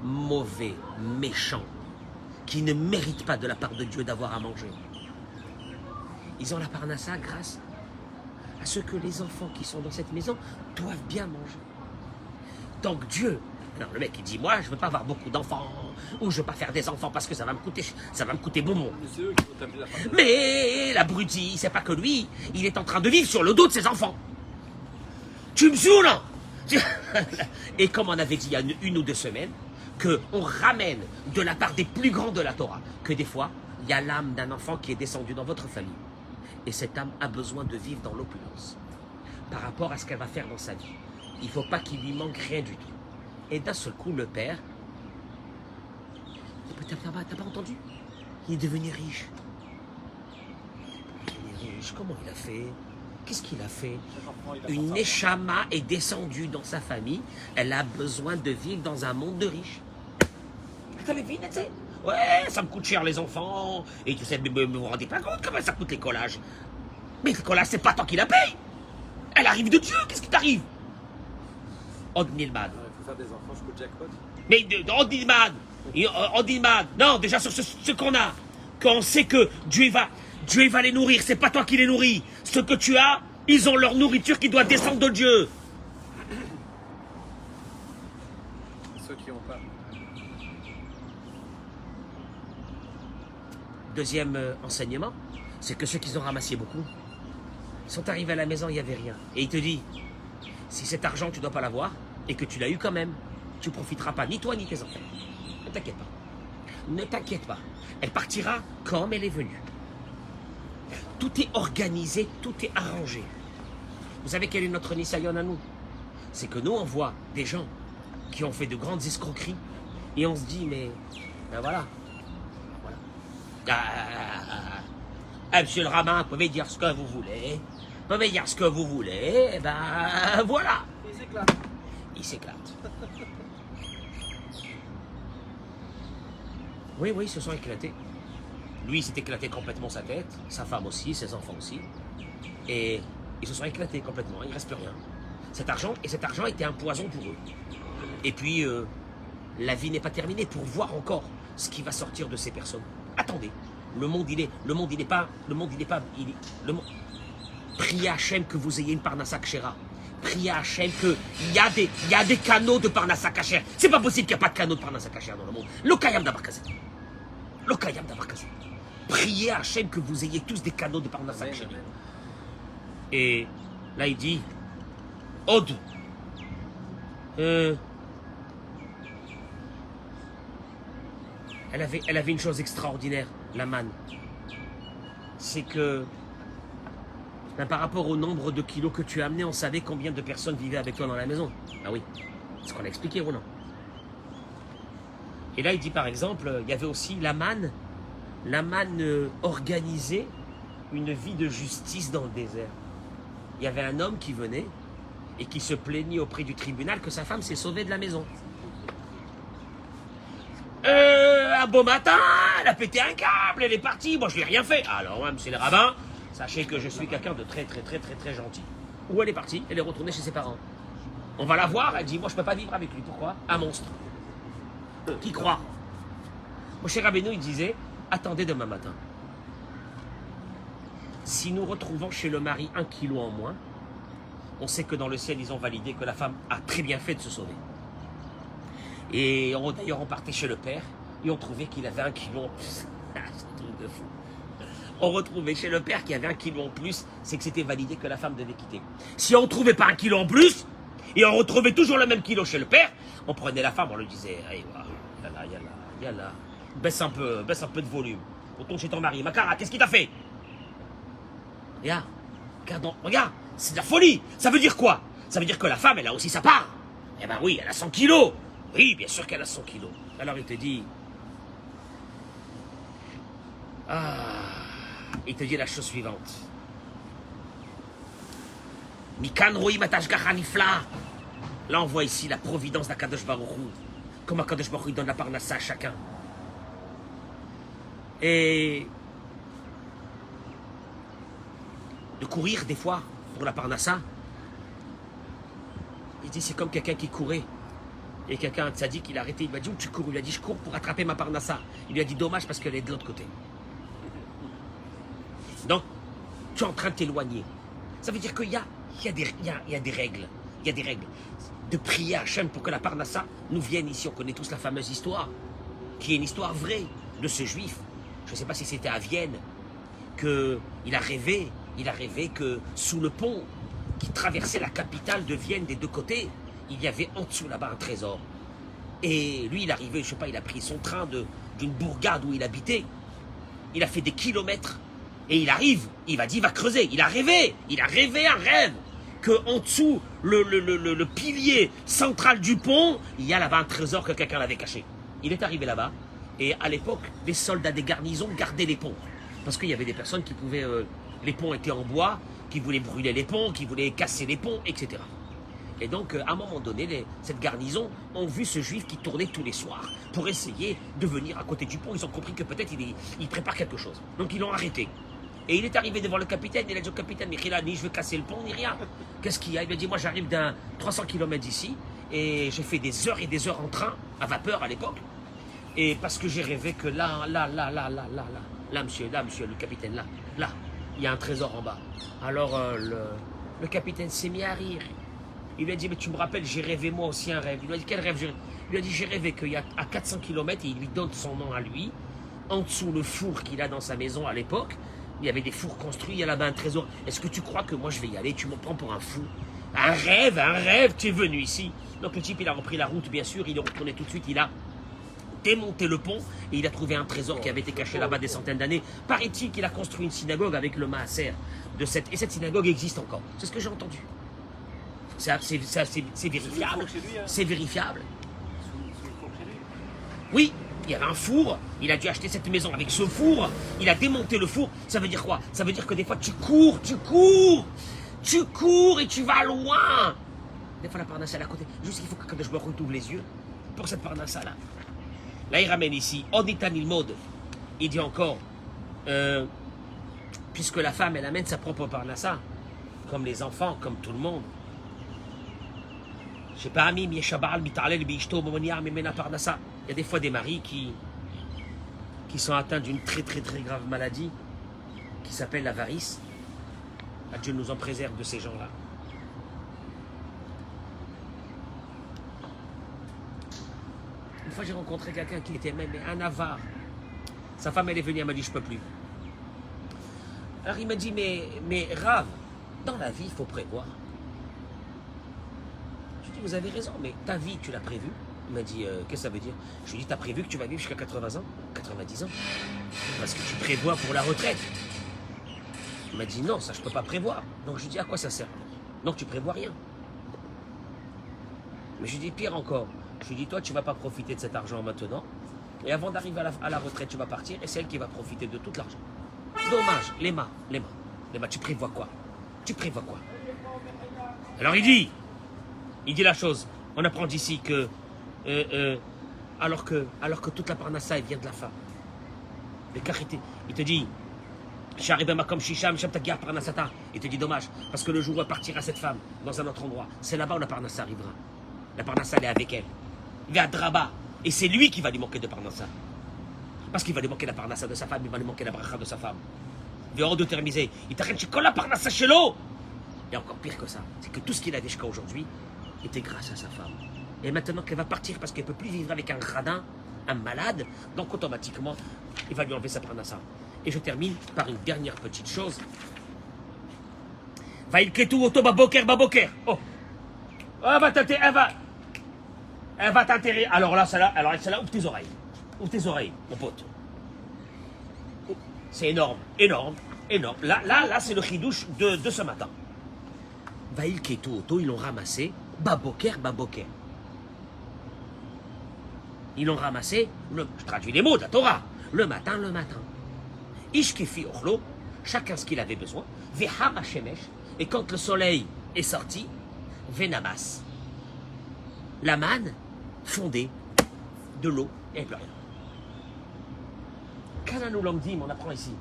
mauvais, méchants, qui ne méritent pas de la part de Dieu d'avoir à manger, ils ont la parnassa grâce à ce que les enfants qui sont dans cette maison doivent bien manger. Donc Dieu, alors le mec il dit, moi je veux pas avoir beaucoup d'enfants, ou je veux pas faire des enfants parce que ça va me coûter bonbon. Mais c'est eux qui vont t'amener la parnassa. Mais l'abruti, c'est pas que lui, il est en train de vivre sur le dos de ses enfants. Tu me saoules, hein? Et comme on avait dit il y a une ou 2 semaines, qu'on ramène de la part des plus grands de la Torah, que des fois, il y a l'âme d'un enfant qui est descendu dans votre famille. Et cette âme a besoin de vivre dans l'opulence par rapport à ce qu'elle va faire dans sa vie. Il ne faut pas qu'il lui manque rien du tout. Et d'un seul coup, le père, t'as pas entendu? Il est devenu riche. Il est riche, comment il a fait? Qu'est-ce qu'il a fait? Une Neshama est descendue dans sa famille, elle a besoin de vivre dans un monde de riches. T'as les filles, tu sais? Ouais, ça me coûte cher les enfants, et tu sais, mais vous vous rendez pas compte comment ça coûte les collages? Mais les collages, c'est pas toi qui la paye! Elle arrive de Dieu, qu'est-ce qui t'arrive? Od Nilman. Il faut faire des enfants jusqu'au jackpot. Mais on dit man. On dit man. Non, déjà sur ce qu'on a. Quand on sait que Dieu va les nourrir. C'est pas toi qui les nourris. Ce que tu as, ils ont leur nourriture qui doit descendre de Dieu. Ceux qui n'ont pas. Deuxième enseignement, c'est que ceux qui ont ramassé beaucoup sont arrivés à la maison, il n'y avait rien. Et il te dit, si cet argent, tu ne dois pas l'avoir, et que tu l'as eu quand même, tu ne profiteras pas, ni toi, ni tes enfants. Ne t'inquiète pas. Ne t'inquiète pas. Elle partira comme elle est venue. Tout est organisé, tout est arrangé. Vous savez quel est notre Nisayon à nous? C'est que nous, on voit des gens qui ont fait de grandes escroqueries, et on se dit, mais ben voilà. Monsieur le rabbin, vous pouvez dire ce que vous voulez. Vous pouvez dire ce que vous voulez. Et ben voilà. Ils s'éclatent. Il s'éclate. Oui, ils se sont éclatés. Lui, il s'est éclaté complètement sa tête. Sa femme aussi, ses enfants aussi. Et ils se sont éclatés complètement. Il ne reste plus rien. Cet argent était un poison pour eux. Et puis, la vie n'est pas terminée pour voir encore ce qui va sortir de ces personnes. Attendez, le monde il est pas, priez à Hachem que vous ayez une Parnassa Kshera. Priez à Hachem qu'il y a des canaux de Parnassa Kasher. C'est pas possible qu'il n'y a pas de canaux de Parnassa Kasher dans le monde. L'Okayam d'Abarkazé. L'Okayam d'Abarkazé. Priez à Hachem que vous ayez tous des canaux de Parnassa Kasher. Et là il dit, Od. Elle avait une chose extraordinaire, la manne. C'est que, par rapport au nombre de kilos que tu as amené, on savait combien de personnes vivaient avec toi dans la maison. Ah oui, c'est ce qu'on a expliqué ou non? Et là, il dit par exemple, il y avait aussi la manne organisait une vie de justice dans le désert. Il y avait un homme qui venait et qui se plaignait auprès du tribunal que sa femme s'est sauvée de la maison. Un beau matin, elle a pété un câble, elle est partie. Moi, je lui ai rien fait. Alors, moi, monsieur le rabbin, sachez que je suis quelqu'un de très gentil. Où elle est partie? Elle est retournée chez ses parents. On va la voir. Elle dit, moi, je peux pas vivre avec lui. Pourquoi? Un monstre. Qui croit? Mon cher Rabbeinu, il disait, attendez demain matin. Si nous retrouvons chez le mari 1 kilo en moins, on sait que dans le ciel, ils ont validé que la femme a très bien fait de se sauver. Et d'ailleurs, on partait chez le père et on trouvait qu'il avait 1 kilo en plus. C'est un truc de fou. On retrouvait chez le père qu'il y avait 1 kilo en plus, c'est que c'était validé que la femme devait quitter. Si on ne trouvait pas 1 kilo en plus, et on retrouvait toujours le même kilo chez le père, on prenait la femme, on lui disait, hey, yalla, baisse un peu de volume. Retourne chez ton mari. Makara, qu'est-ce qu'il t'a fait? Regarde, c'est de la folie. Ça veut dire quoi? Ça veut dire que la femme, elle a aussi sa part. Eh ben oui, elle a 100 kilos. Oui, bien sûr qu'elle a 100 kilos. Alors il te dit... il te dit la chose suivante. Mikan roi matashgacha nifla. Là on voit ici la providence d'Akadosh Baruch Hu. Comment Akadosh Baruch Hu donne la parnassa à chacun. Et... de courir des fois pour la parnassa. Il dit c'est comme quelqu'un qui courait. Et quelqu'un de sadique, il a arrêté, il m'a dit où tu cours? Il lui a dit je cours pour attraper ma parnassa. Il lui a dit dommage parce qu'elle est de l'autre côté. Donc, tu es en train de t'éloigner. Ça veut dire qu'il y a des règles. Il y a des règles. De prier à Hachem pour que la parnassa nous vienne ici. On connaît tous la fameuse histoire, qui est une histoire vraie de ce juif. Je ne sais pas si c'était à Vienne, qu'il a rêvé que sous le pont qui traversait la capitale de Vienne des deux côtés, il y avait en dessous là-bas un trésor. Et lui, il est arrivé, je sais pas, il a pris son train d'une bourgade où il habitait. Il a fait des kilomètres. Et il arrive, il va creuser. Il a rêvé un rêve. qu'en dessous, le pilier central du pont, il y a là-bas un trésor que quelqu'un l'avait caché. Il est arrivé là-bas. Et à l'époque, les soldats des garnisons gardaient les ponts. Parce qu'il y avait des personnes qui pouvaient... les ponts étaient en bois, qui voulaient brûler les ponts, qui voulaient casser les ponts, etc. Et donc, à un moment donné, cette garnison ont vu ce juif qui tournait tous les soirs pour essayer de venir à côté du pont. Ils ont compris que peut-être il prépare quelque chose. Donc, ils l'ont arrêté. Et il est arrivé devant le capitaine. Il a dit au capitaine, mais ni je veux casser le pont, ni rien. Qu'est-ce qu'il y a? Il lui a dit, moi, j'arrive d'un 300 km d'ici Et j'ai fait des heures et des heures en train, à vapeur à l'époque. Et parce que j'ai rêvé que là, monsieur, le capitaine, là, il y a un trésor en bas. Alors le capitaine s'est mis à rire. Il lui a dit, mais tu me rappelles, j'ai rêvé moi aussi un rêve. Il lui a dit, quel rêve? Il lui a dit, j'ai rêvé qu'il y a à 400 km, et il lui donne son nom à lui, en dessous le four qu'il a dans sa maison à l'époque. Il y avait des fours construits, il y a là-bas un trésor. Est-ce que tu crois que moi je vais y aller? Tu me prends pour un fou. Un rêve, tu es venu ici. Donc le type, il a repris la route, bien sûr, il est retourné tout de suite, il a démonté le pont et il a trouvé un trésor qui avait été caché là-bas des centaines d'années. Paraît-il qu'il a construit une synagogue avec le maaser de cette... Et cette synagogue existe encore. C'est ce que j'ai entendu. C'est vérifiable. C'est vérifiable. Oui, il y avait un four. Il a dû acheter cette maison avec ce four. Il a démonté le four. Ça veut dire quoi? Ça veut dire que des fois tu cours et tu vas loin. Des fois la parnassa est à côté. Juste qu'il faut que je me retrouve les yeux pour cette parnassa là. Là il ramène ici. Oditanil mode. Il dit encore, puisque la femme elle amène sa propre parnassa, comme les enfants, comme tout le monde. Je sais pas, il y a des fois des maris qui sont atteints d'une très grave maladie qui s'appelle la varice. Dieu nous en préserve de ces gens-là. Une fois j'ai rencontré quelqu'un qui était même un avare. Sa femme elle est venue, elle m'a dit je peux plus. Alors il m'a dit mais Rav, dans la vie il faut prévoir. Vous avez raison, mais ta vie, tu l'as prévue. Il m'a dit, qu'est-ce que ça veut dire? Je lui ai dit, tu as prévu que tu vas vivre jusqu'à 80 ans 90 ans? Parce que tu prévois pour la retraite. Il m'a dit, non, ça je ne peux pas prévoir. Donc je lui ai dit, à quoi ça sert? Donc tu prévois rien. Mais je lui ai dit, pire encore. Je lui ai dit, toi, tu ne vas pas profiter de cet argent maintenant. Et avant d'arriver à la retraite, tu vas partir et c'est elle qui va profiter de tout l'argent. Dommage, Léma, tu prévois quoi? Tu prévois quoi? Alors il dit la chose, on apprend d'ici que, alors que toute la parnassa, elle vient de la femme. Le carité, il te dit, il te dit dommage, parce que le jour où elle partira cette femme dans un autre endroit, c'est là-bas où la parnassa arrivera. La parnassa, elle est avec elle. Il va à Draba, et c'est lui qui va lui manquer de parnassa. Parce qu'il va lui manquer la parnassa de sa femme, il va lui manquer la bracha de sa femme. Il va hors de terminer. Il t'arrête, tu colles la parnassa chez l'eau. Et encore pire que ça, c'est que tout ce qu'il avait jusqu'à aujourd'hui était grâce à sa femme. Et maintenant qu'elle va partir parce qu'elle ne peut plus vivre avec un radin, un malade, donc automatiquement, il va lui enlever sa parnassa. Et je termine par une dernière petite chose. Va il ketu auto baboker. Oh, elle va t'enterrer. Alors là, celle-là, ouvre tes oreilles. Ouvre tes oreilles, mon pote. C'est énorme. Là, c'est le chidouche de ce matin. Va il ketu auto, ils l'ont ramassé. Baboker. Ils l'ont ramassé, je traduis les mots de la Torah, le matin. Ishkefi ochlo, chacun ce qu'il avait besoin. Veham hashemesh, et quand le soleil est sorti, venamas. La manne fondée, de l'eau, et plus rien. Kananou Lomdim, on apprend ici.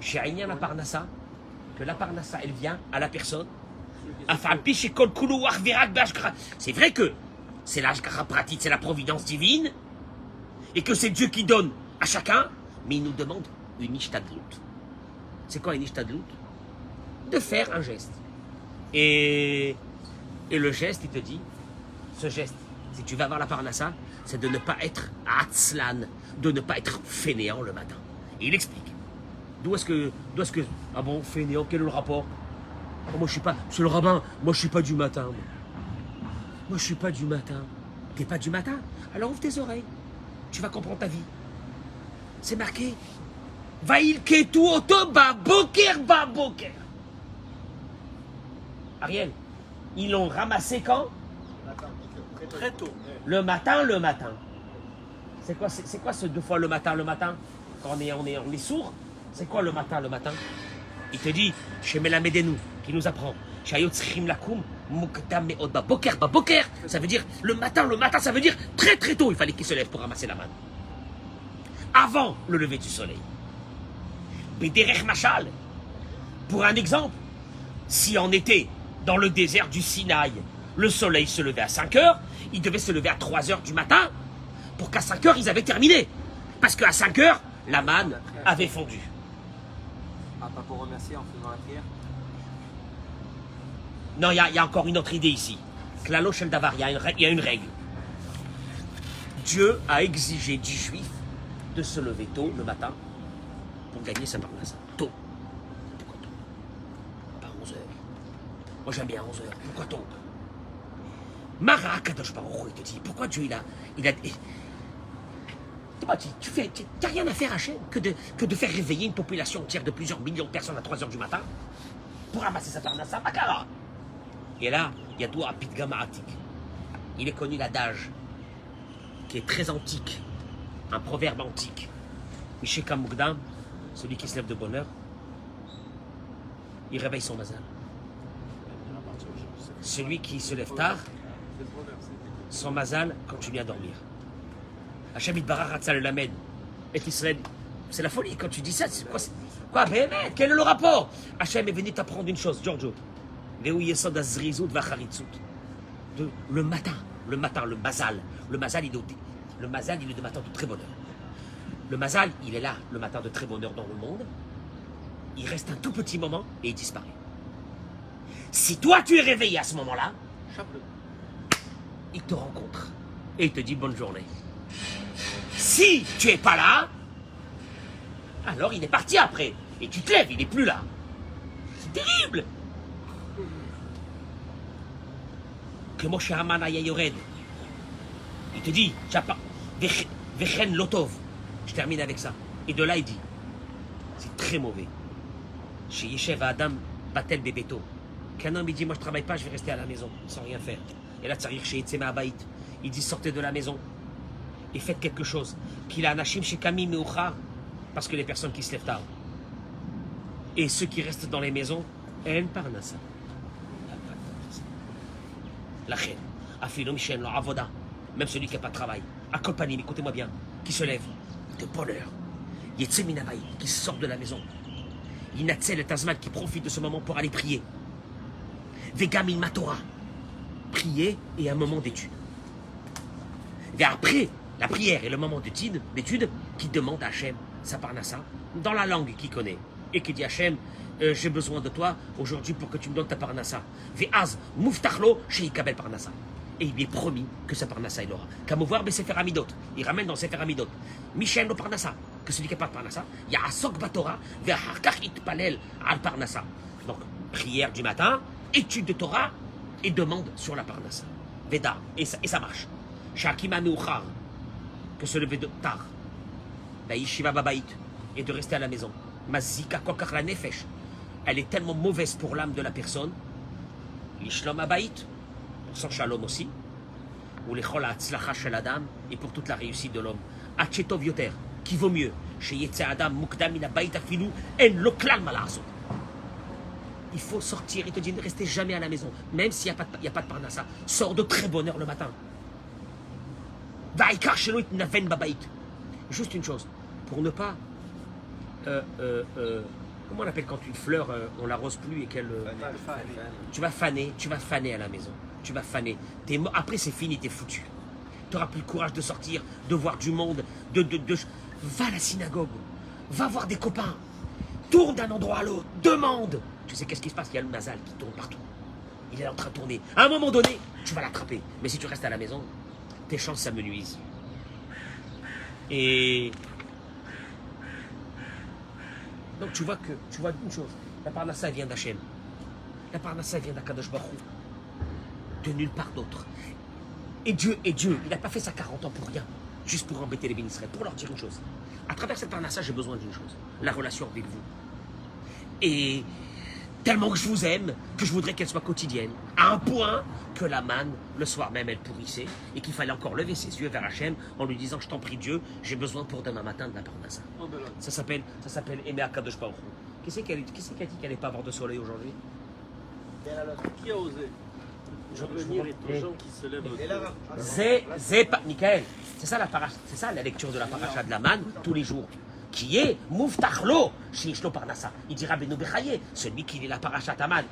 Chez Aïnian la Parnassa, que la Parnassa, elle vient à la personne. C'est vrai que c'est l'ashkara pratique, c'est la providence divine, et que c'est Dieu qui donne à chacun, mais il nous demande une ishtadlout. C'est quoi une ishtadlout? De faire un geste. Et le geste, il te dit, ce geste, si tu vas voir la parnassa, c'est de ne pas être atzlan, de ne pas être fainéant le matin. Et il explique. D'où est-ce que, ah bon, fainéant, quel est le rapport? Oh, moi je suis pas, monsieur le rabbin, moi je suis pas du matin. Moi je suis pas du matin. T'es pas du matin? Alors ouvre tes oreilles. Tu vas comprendre ta vie. C'est marqué. Vaïl ketu auto baboker. Ariel, ils l'ont ramassé quand? Très tôt. Le matin. C'est quoi ce deux fois le matin? Quand on est sourd. C'est quoi le matin? Il te dit, chez Melamedenu, qui nous apprend, Baboker, ça veut dire le matin, ça veut dire très tôt, il fallait qu'il se lève pour ramasser la manne. Avant le lever du soleil. Bederech Machal, pour un exemple, si on était dans le désert du Sinaï, Le soleil se levait à 5 heures, il devait se lever à 3 heures du matin pour qu'à 5 heures, ils avaient terminé. Parce qu'à 5 heures, la manne avait fondu. Ah, pas pour remercier en faisant la prière. Non, il y a encore une autre idée ici. Klalo Shel Davar, il y a une règle. Dieu a exigé du juif de se lever tôt le matin pour gagner sa parnasse. Tôt. Pourquoi tôt? Pas 11 heures. Moi j'aime bien 11 heures. Pourquoi tôt? Mara Kadosh Baruch Hu, il te dit, pourquoi Dieu il a dis-moi, tu n'as rien à faire, Hachem, que de faire réveiller une population entière de plusieurs millions de personnes à 3 heures du matin pour ramasser sa parnasse. Makara. Et là, il y a Doua Pitga Ma'atik. Il est connu l'adage qui est très antique, un proverbe antique. Misheka Mugdam, celui qui se lève de bonne heure, il réveille son mazal. Celui qui se lève tard, son mazal continue à dormir. Hachem Yitbarach Ratza le Lamed. Et Israël, c'est la folie quand tu dis ça. C'est quoi, Béhémet, quel est le rapport? Hachem est venu t'apprendre une chose, Giorgio. Le matin, le mazal. Le mazal, il est de matin de très bonne heure. Le mazal, il est là, le matin de très bonne heure dans le monde. Il reste un tout petit moment et il disparaît. Si toi, tu es réveillé à ce moment-là, il te rencontre et il te dit bonne journée. Si tu es pas là, alors il est parti après. Et tu te lèves, il n'est plus là. C'est terrible. Que Moshe Haman aya yored. Il te dit, Vechen Lotov. Je termine avec ça. Et de là, il dit, c'est très mauvais. Chez Yeshev Adam Batel Bebeto. Qu'un homme, il dit, moi je travaille pas, je vais rester à la maison, sans rien faire. Et là, Tsarir chez Yitzema Abaït. Il dit, sortez de la maison et faites quelque chose. Qu'il a Anashim chez Kami Meuchar, parce que les personnes qui se lèvent tard. Et ceux qui restent dans les maisons, En Parnassa. La reine, Afilo Michel, leur avoda, même celui qui n'a pas de travail, accompagne, écoutez-moi bien, qui se lève de bonne heure. Yetzeminabaï, qui sort de la maison. Yinatzel et Tazman, qui profite de ce moment pour aller prier. Vegamil Matora, prier et un moment d'étude. Et après la prière et le moment d'étude, qui demande à Hachem sa parnassa, dans la langue qu'il connaît, et qui dit Hachem, j'ai besoin de toi aujourd'hui pour que tu me donnes ta parnassa. Ve'az muftachlo sheikabel parnassa. Et il lui est promis que sa parnassa il aura. Kamovoir be sefer amidot. Il ramène dans sefer amidot. Michel no parnassa. Que celui qui n'a pas de parnassa, il y a asok batora ve'harkach itpalel al parnassa. Donc prière du matin, étude de Torah et demande sur la parnassa. Veda et ça marche. Shakima meuchar, que se lever de tard. La yeshiva babaït et de rester à la maison. Mazika kokach la nefesh. Elle est tellement mauvaise pour l'âme de la personne. L'ishlom abaït, pour son shalom aussi. Ou l'echol ha'atzlacha shel adam, et pour toute la réussite de l'homme. Hachetov yoter, qui vaut mieux. Chez Yetze Adam, mukdam min abaït afilou, en lo klal ma la'asot. Il faut sortir, il te dit ne restez jamais à la maison, même s'il n'y a pas de parnassa. Sors de très bonne heure le matin. Va'ikar shelo itnaven babaït. Juste une chose, pour ne pas... comment on appelle quand une fleur, on l'arrose plus et qu'elle... Tu vas faner à la maison. Tu vas faner. Après c'est fini, t'es foutu. Tu n'auras plus le courage de sortir, de voir du monde, va à la synagogue, va voir des copains, tourne d'un endroit à l'autre, demande. Tu sais qu'est-ce qui se passe? Il y a le mazal qui tourne partout. Il est en train de tourner. À un moment donné, tu vas l'attraper. Mais si tu restes à la maison, tes chances s'amenuisent. Et... donc tu vois une chose, la parnassa vient d'Hachem, la parnassa vient d'Akadosh Baruch Hu, de nulle part d'autre. Et Dieu, il n'a pas fait ça 40 ans pour rien, juste pour embêter les bénisraël, pour leur dire une chose. À travers cette parnassa, j'ai besoin d'une chose, la relation avec vous. Et tellement que je vous aime, que je voudrais qu'elle soit quotidienne, à un point que la manne, le soir même, elle pourrissait, et qu'il fallait encore lever ses yeux vers Hachem en lui disant, je t'en prie Dieu, j'ai besoin pour demain matin de la parnassa. Ça s'appelle aimer Akadosh Baruch Hu. Qui c'est qui a dit qu'elle n'allait pas avoir de soleil aujourd'hui? Qui a osé revenir aux gens qui se lèvent Michael, c'est ça la lecture de la paracha de la manne tous les jours. Qui est Muftachlo, Shishlo Parnassa. Il dira Beno Bechaye, celui qui lit la paracha Taman.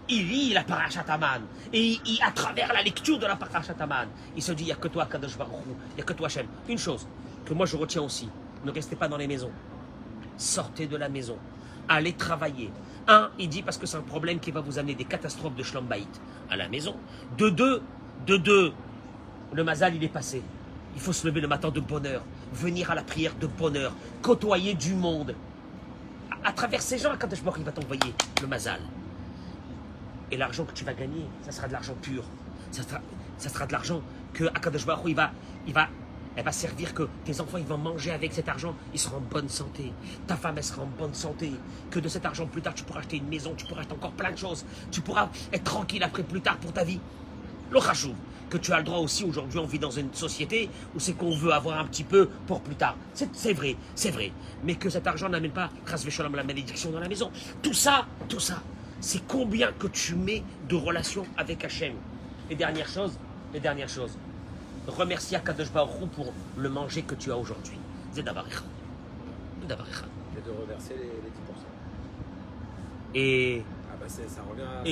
il lit la Parashat Haman. Et à travers la lecture de la Parashat Haman, il se dit, il n'y a que toi, Kadosh Baruch Hu, il n'y a que toi, Hachem. Une chose que moi je retiens aussi, ne restez pas dans les maisons. Sortez de la maison. Allez travailler. Un, il dit parce que c'est un problème qui va vous amener des catastrophes de Shlom Bayit à la maison. De deux, le mazal il est passé. Il faut se lever le matin de bonne heure, venir à la prière de bonne heure, côtoyer du monde. À travers ces gens, Kadosh Baruch Hu, il va t'envoyer le mazal. Et l'argent que tu vas gagner, ça sera de l'argent pur. Ça sera de l'argent que Kadosh Baruch Hu, elle va servir, que tes enfants ils vont manger avec cet argent, ils seront en bonne santé. Ta femme elle sera en bonne santé. Que de cet argent plus tard tu pourras acheter une maison, tu pourras acheter encore plein de choses. Tu pourras être tranquille après plus tard pour ta vie. Le chachouv, que tu as le droit aussi aujourd'hui, on vit dans une société où c'est qu'on veut avoir un petit peu pour plus tard. C'est vrai. Mais que cet argent n'amène pas, chas v'sholom, la malédiction dans la maison. Tout ça, c'est combien que tu mets de relations avec Hachem. Les dernières choses. Remercie Akadosh Baruch Hu pour le manger que tu as aujourd'hui. C'est davar echad. Et de reverser les 10%. Et Ça revient à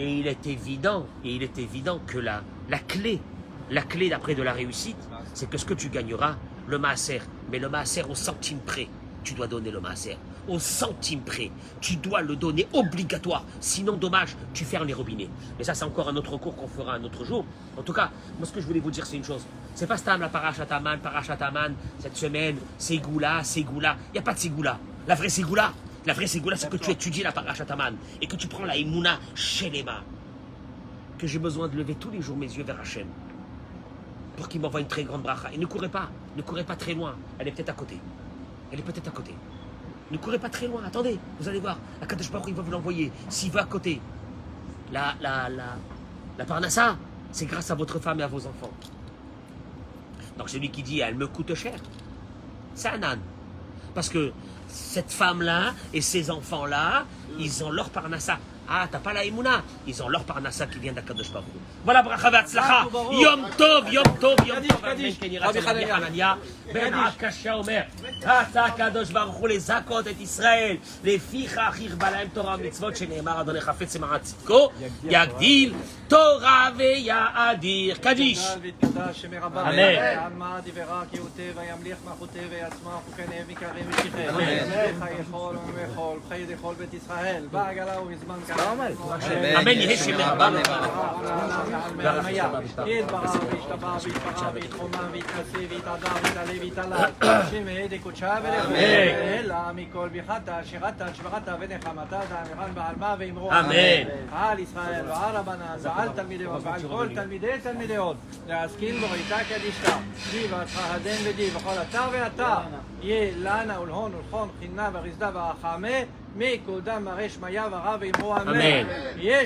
il est évident que la clé d'après de la réussite, c'est que ce que tu gagneras, le maaser, mais le maaser au centime près, tu dois donner le maaser. Au centime près, tu dois le donner obligatoire. Sinon, dommage, tu fermes les robinets. Mais ça, c'est encore un autre cours qu'on fera un autre jour. En tout cas, moi, ce que je voulais vous dire, c'est une chose. C'est pas Stam la Parashat Haman, cette semaine, Ségoula. Il n'y a pas de Ségoula. La vraie Ségoula, c'est que tu étudies la Parashat Haman et que tu prends la Emouna Shelema. Que j'ai besoin de lever tous les jours mes yeux vers Hachem pour qu'il m'envoie une très grande bracha. Et ne courez pas très loin. Elle est peut-être à côté. Ne courez pas très loin, attendez, vous allez voir, Akadosh Baruch Hu, il va vous l'envoyer. S'il veut à côté, la parnassa, c'est grâce à votre femme et à vos enfants. Donc celui qui dit, elle me coûte cher, c'est un âne. Parce que cette femme-là et ces enfants-là, ils ont leur parnassa. Ah, t'as pas la Emouna. Ils ont leur parnassa qui vient d'Akadosh Baruch Hu. Voilà, bracha ve'atzlacha. Yom tov. Rabbi Hanania, ben Akashia Omer. Rata Akadosh Baruch Hu lezakot et Israël. Leficha achir balaim Torah mitzvot שנאמר אדוני חפץ למען צדקו. יגדיל תורה ויאדיר. קדיש. אמן. אמן יהי שם רבם אמן על ישראל ועל רבנן ועל תלמידיהם ועל כל תלמידי להשכיל בריתה קדישתא די והתחהדן ודי בכל אתר ואתר יהיה לנה ולהון ולכון חינה ורזדה ורחמה מקודם מראה שמיה ורב אמרו אמן.